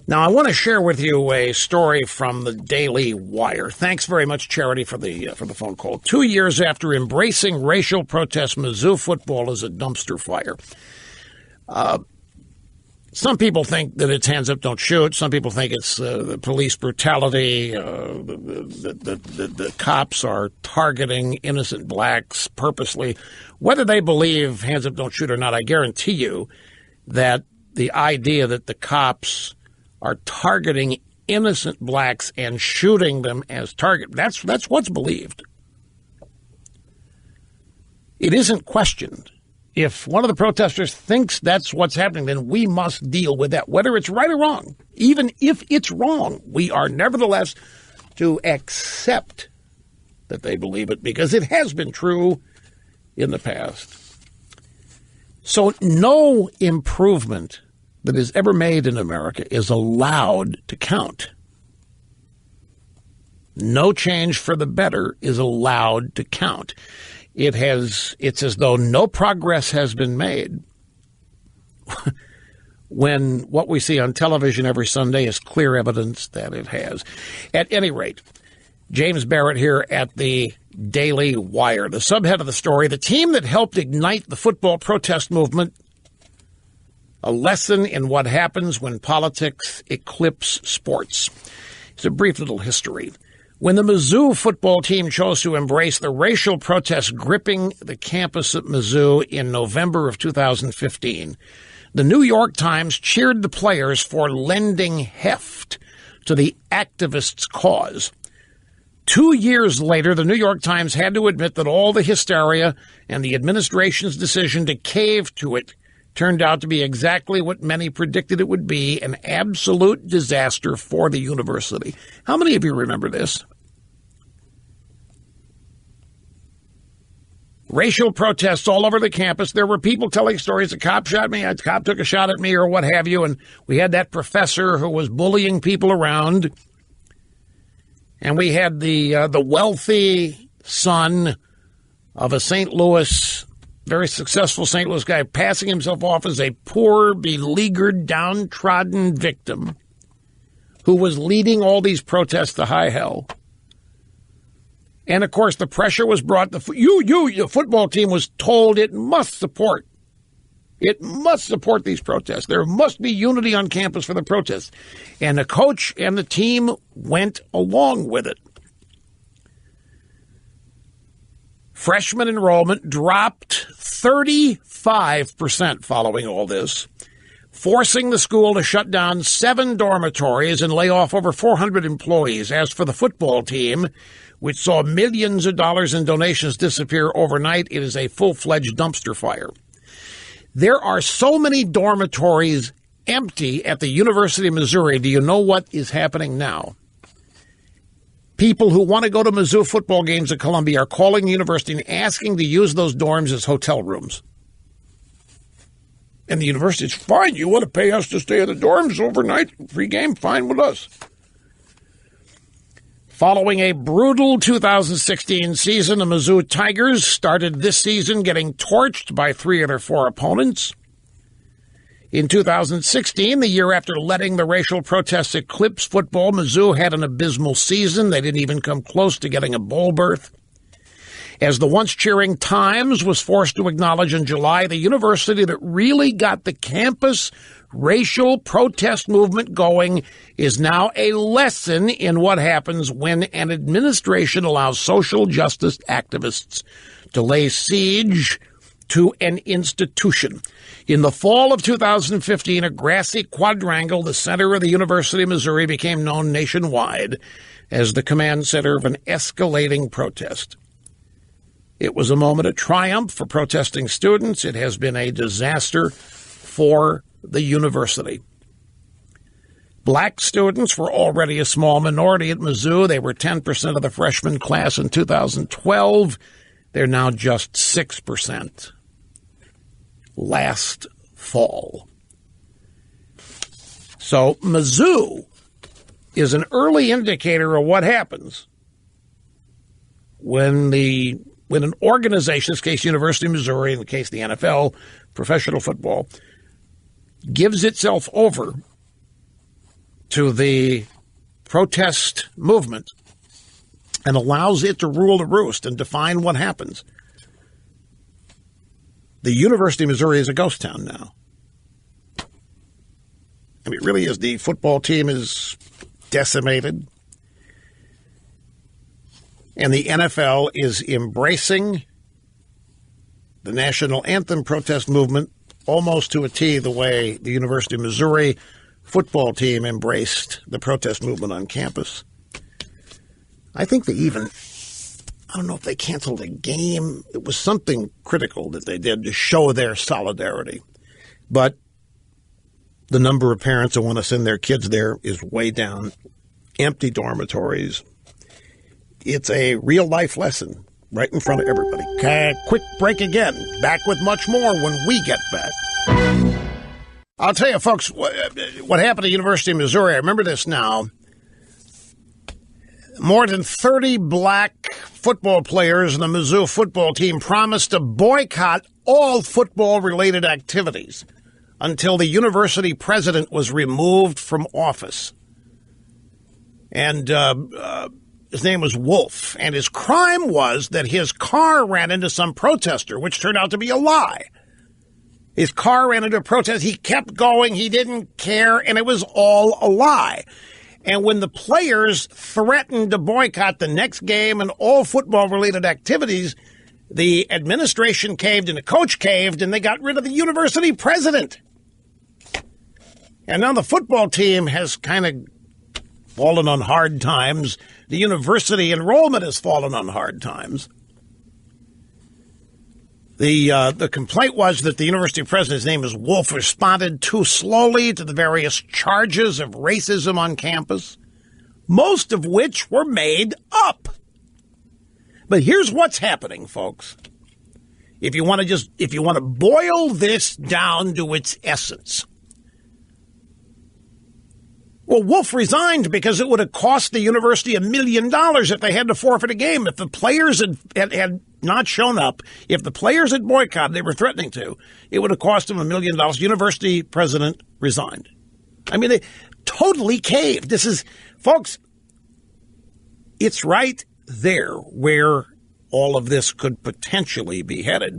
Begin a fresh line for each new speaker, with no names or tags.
Now, I want to share with you a story from the Daily Wire. Thanks very much, Charity, for the phone call. 2 years after embracing racial protest, Mizzou football is a dumpster fire. Some people think that it's hands up, don't shoot. Some people think it's the police brutality. The cops are targeting innocent blacks purposely. Whether they believe hands up, don't shoot or not, I guarantee you that the idea that the cops are targeting innocent blacks and shooting them as target, that's what's believed. It isn't questioned. If one of the protesters thinks that's what's happening, then we must deal with that, whether it's right or wrong. Even if it's wrong, we are nevertheless to accept that they believe it because it has been true in the past. So no improvement that is ever made in America is allowed to count. No change for the better is allowed to count. It's as though no progress has been made when what we see on television every Sunday is clear evidence that it has. At any rate, James Barrett here at the Daily Wire. The subhead of the story, the team that helped ignite the football protest movement, a lesson in what happens when politics eclipse sports. It's a brief little history. When the Mizzou football team chose to embrace the racial protests gripping the campus at Mizzou in November of 2015, the New York Times cheered the players for lending heft to the activists' cause. 2 years later, the New York Times had to admit that all the hysteria and the administration's decision to cave to it turned out to be exactly what many predicted it would be, an absolute disaster for the university. How many of you remember this? Racial protests all over the campus. There were people telling stories. A cop shot me, a cop took a shot at me, or what have you, and we had that professor who was bullying people around. And we had the wealthy son of a St. Louis very successful St. Louis guy passing himself off as a poor, beleaguered, downtrodden victim who was leading all these protests to high hell. And, of course, the pressure was brought. The football team was told it must support these protests. There must be unity on campus for the protests. And the coach and the team went along with it. Freshman enrollment dropped 35% following all this, forcing the school to shut down 7 dormitories and lay off over 400 employees. As for the football team, which saw millions of dollars in donations disappear overnight, it is a full-fledged dumpster fire. There are so many dormitories empty at the University of Missouri. Do you know what is happening now? People who want to go to Mizzou football games at Columbia are calling the university and asking to use those dorms as hotel rooms. And the university is fine. You want to pay us to stay at the dorms overnight? Free game? Fine with us. Following a brutal 2016 season, the Mizzou Tigers started this season getting torched by 3 of their 4 opponents. In 2016, the year after letting the racial protests eclipse football, Mizzou had an abysmal season. They didn't even come close to getting a bowl berth. As the once cheering Times was forced to acknowledge in July, the university that really got the campus racial protest movement going is now a lesson in what happens when an administration allows social justice activists to lay siege to an institution. In the fall of 2015, a grassy quadrangle, the center of the University of Missouri, became known nationwide as the command center of an escalating protest. It was a moment of triumph for protesting students. It has been a disaster for the university. Black students were already a small minority at Mizzou. They were 10% of the freshman class in 2012. They're now just 6% last fall. So Mizzou is an early indicator of what happens when an organization, in this case University of Missouri, in the case of the NFL, professional football, gives itself over to the protest movement and allows it to rule the roost and define what happens. The University of Missouri is a ghost town now. I mean, it really is. The football team is decimated. And the NFL is embracing the national anthem protest movement almost to a T the way the University of Missouri football team embraced the protest movement on campus. I think they even, I don't know if they canceled a game. It was something critical that they did to show their solidarity. But the number of parents that want to send their kids there is way down. Empty dormitories. It's a real-life lesson right in front of everybody. Quick break again. Back with much more when we get back. I'll tell you, folks, what happened at the University of Missouri. I remember this now. More than 30 black football players in the Mizzou football team promised to boycott all football-related activities until the university president was removed from office. And his name was Wolf, and his crime was that his car ran into some protester, which turned out to be a lie. His car ran into a protest. He kept going. He didn't care, and it was all a lie. And when the players threatened to boycott the next game and all football-related activities, the administration caved and the coach caved, and they got rid of the university president. And now the football team has kind of fallen on hard times. The university enrollment has fallen on hard times. The complaint was that the university president's name is Wolf responded too slowly to the various charges of racism on campus, most of which were made up. But here's what's happening, folks. If you want to boil this down to its essence. Well, Wolf resigned because it would have cost the university $1 million if they had to forfeit a game. If the players had not shown up, if the players had boycotted, they were threatening to, it would have cost them $1 million. University president resigned. I mean, they totally caved. This is, folks, it's right there where all of this could potentially be headed.